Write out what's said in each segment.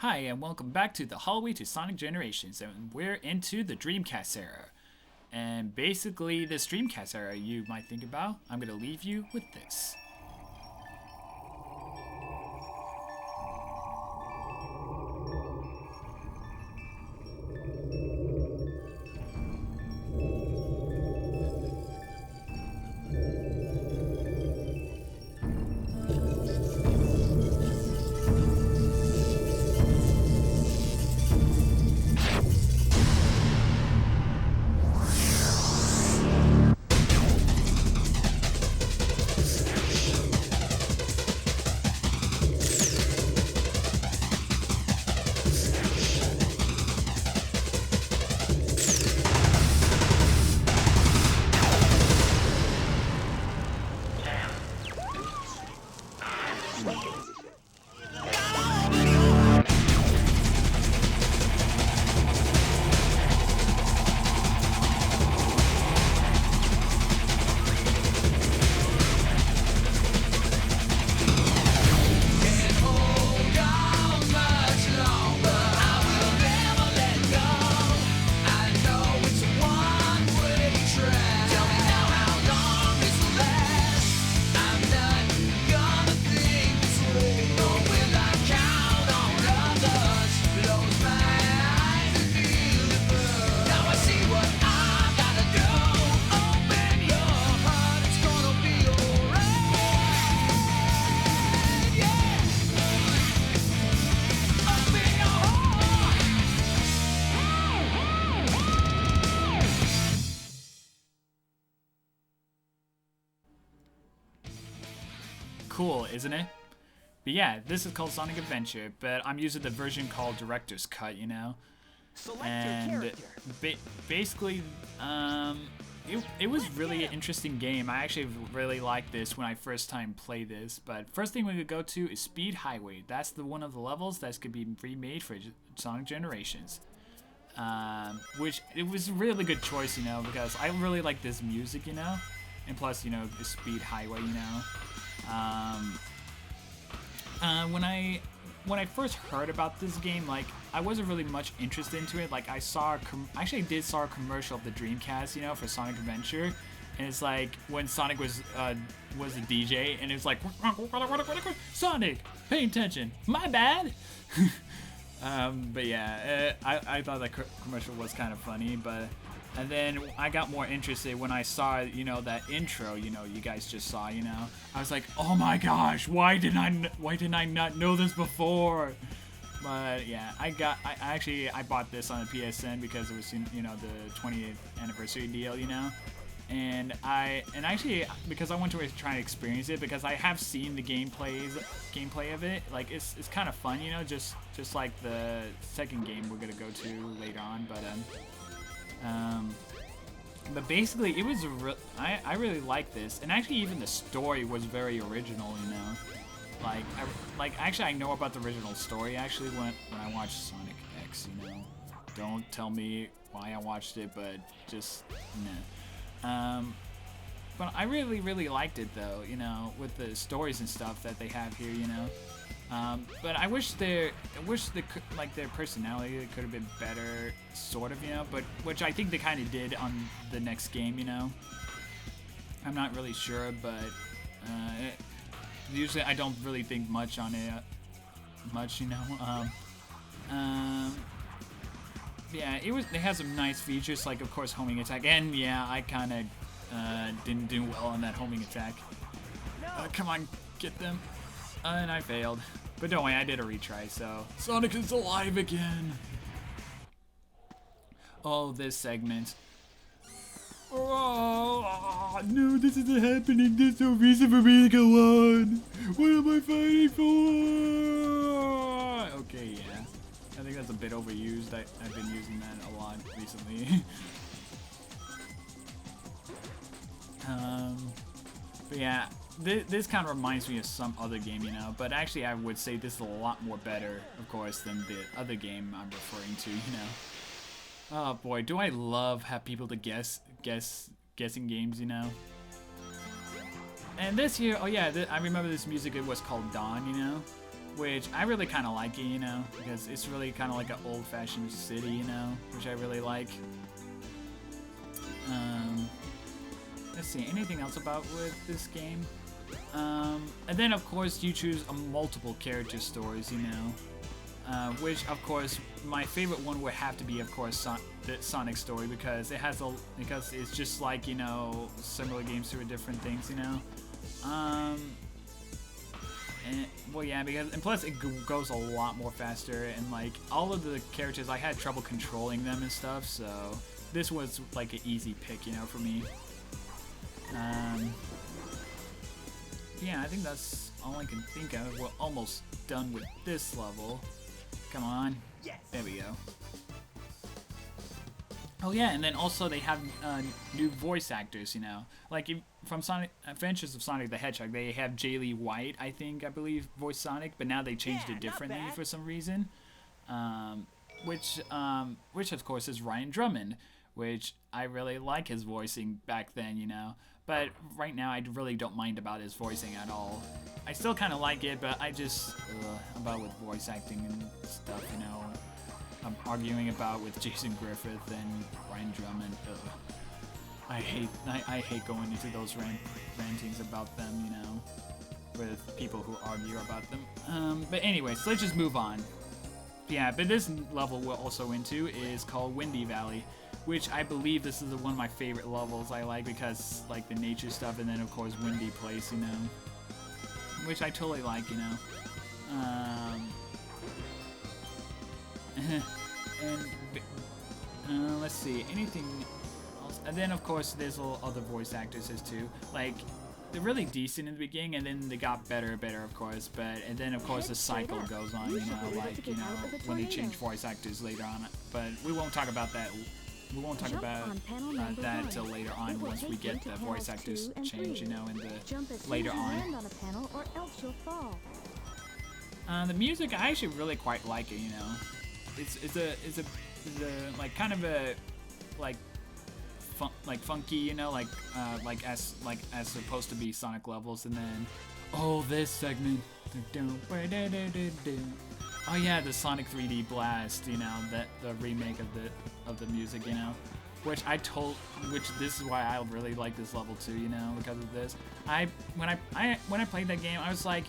Hi, and welcome back to the Hallway to Sonic Generations, and we're into the Dreamcast era. And basically, this Dreamcast era you might think about, I'm going to leave you with this. Cool, isn't it? But yeah, this is called Sonic Adventure, but I'm using the version called Director's Cut, you know? And basically, it was really an interesting game. I actually really liked this when I first time played this. But first thing we could go to is Speed Highway. That's the one of the levels that could be remade for Sonic Generations. Which it was a really good choice, you know, because I really like this music, you know? And plus, you know, the Speed Highway, you know? When I first heard about this game, like, I wasn't really much interested into it. Like, I did saw a commercial of the Dreamcast, you know, for Sonic Adventure, and it's like when Sonic was a DJ, and it was like, Sonic, pay attention, my bad. But yeah, I thought that commercial was kind of funny, but. And then I got more interested when I saw, you know, that intro, you know, you guys just saw, you know. I was like, oh my gosh, why didn't I not know this before? But yeah, I bought this on the PSN because it was, you know, the 20th anniversary deal, you know. And actually because I want to try and experience it, because I have seen the gameplay of it. Like, it's kind of fun, you know, just like the second game we're gonna go to later on, but basically, it was I really liked this, and actually even the story was very original, you know. Actually I know about the original story actually when I watched Sonic X, you know. Don't tell me why I watched it, but just nah. But I really liked it though, you know, with the stories and stuff that they have here, you know. But I wish their personality could have been better, sort of, you know, but which I think they kind of did on the next game, you know. I'm not really sure, but usually I don't really think much on it, you know. Yeah, it has some nice features, like of course homing attack, and yeah, I kind of didn't do well on that homing attack. Come on, get them. And I failed. But don't worry, I did a retry, so... Sonic is alive again! Oh, this segment. Oh, no, this isn't happening. There's no reason for me to go on. What am I fighting for? Okay, yeah. I think that's a bit overused. I've been using that a lot recently. But yeah. This kind of reminds me of some other game, you know, but actually I would say this is a lot more better, of course, than the other game I'm referring to, you know. Oh boy, do I love have people to guessing games, you know. And this here, oh yeah, I remember this music. It was called Dawn, you know. which I really kind of like it, you know, because it's really kind of like an old-fashioned city, you know, which I really like. Let's see, anything else about with this game? And then of course you choose a multiple character stories, you know, which of course my favorite one would have to be, of course, the Sonic story, because because it's just like, you know, similar games to different things, you know. And, well, yeah, and plus it goes a lot more faster, and like all of the characters, I had trouble controlling them and stuff, so this was like an easy pick, you know, for me. Yeah, I think that's all I can think of. We're almost done with this level. Come on. Yes. There we go. Oh yeah, and then also they have new voice actors, you know. Like from Sonic Adventures of Sonic the Hedgehog, they have Jaylee White, I believe, voice Sonic, but now they changed it differently for some reason. Which of course is Ryan Drummond, which I really like his voicing back then, you know. But right now, I really don't mind about his voicing at all. I still kind of like it, but I just about with voice acting and stuff, you know. I'm arguing about with Jason Griffith and Ryan Drummond. I hate going into those rantings about them, you know, with people who argue about them. But anyway, so let's just move on. Yeah, but this level we're also into is called Windy Valley, which I believe this is one of my favorite levels I like, because like the nature stuff, and then of course windy place, you know, which I totally like, you know. And let's see, anything else? And then of course there's other voice actors too. Like they're really decent in the beginning, and then they got better and better, of course. And then of course the cycle goes on, you know, like, you know, when they change voice actors later on. But we won't talk about that. We won't talk about that till later on, once we get the voice actors change, you know, in the later on. The music, I actually really quite like it, you know. It's a like kind of a like funky, you know, like as supposed to be Sonic levels, and then this segment. Oh yeah, the Sonic 3D Blast, you know, that the remake of the music, you know, which this is why I really like this level too, you know, because of this. When I played that game, I was like,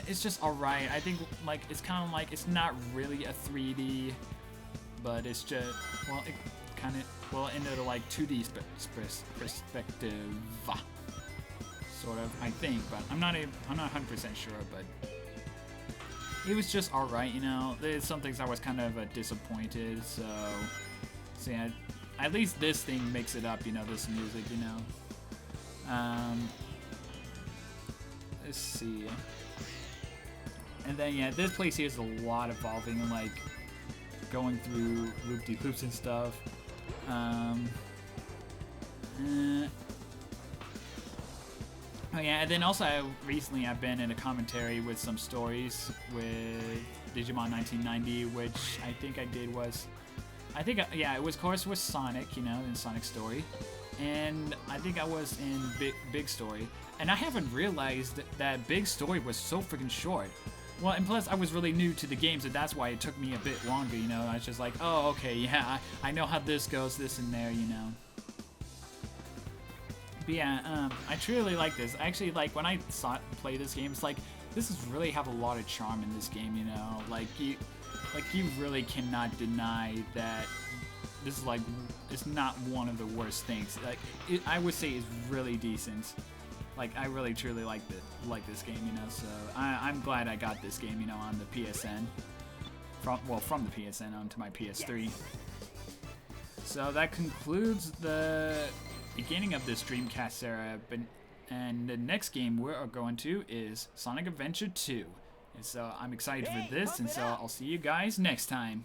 it's just alright. I think like it's kind of like, it's not really a 3D, but it's just, well, it kind of into the like 2D perspective, sort of, I think, but I'm not 100% sure, but it was just alright, you know. There's some things I was kind of disappointed, so yeah, at least this thing makes it up, you know, this music, you know. Let's see. And then, yeah, this place here is a lot evolving, and like going through loop-de-loops and stuff. Oh yeah, and then also recently I've been in a commentary with some stories with Digimon 1990, which I think it was of course with Sonic, you know, in Sonic Story, and I think I was in Big Story, and I haven't realized that Big Story was so freaking short. Well, and plus I was really new to the games, and that's why it took me a bit longer, you know. I was just like, oh, okay, yeah, I know how this goes, this and there, you know. But yeah, I truly like this. Actually, like when I play this game, it's like this is really have a lot of charm in this game, you know. Like you really cannot deny that this is like, it's not one of the worst things. Like I would say it's really decent. Like I really truly like this game, you know. So I'm glad I got this game, you know, on the PSN. From the PSN onto my PS3. Yes. So that concludes the beginning of this Dreamcast era, and the next game we're going to is Sonic Adventure 2. And so I'm excited for this, and so I'll see you guys next time.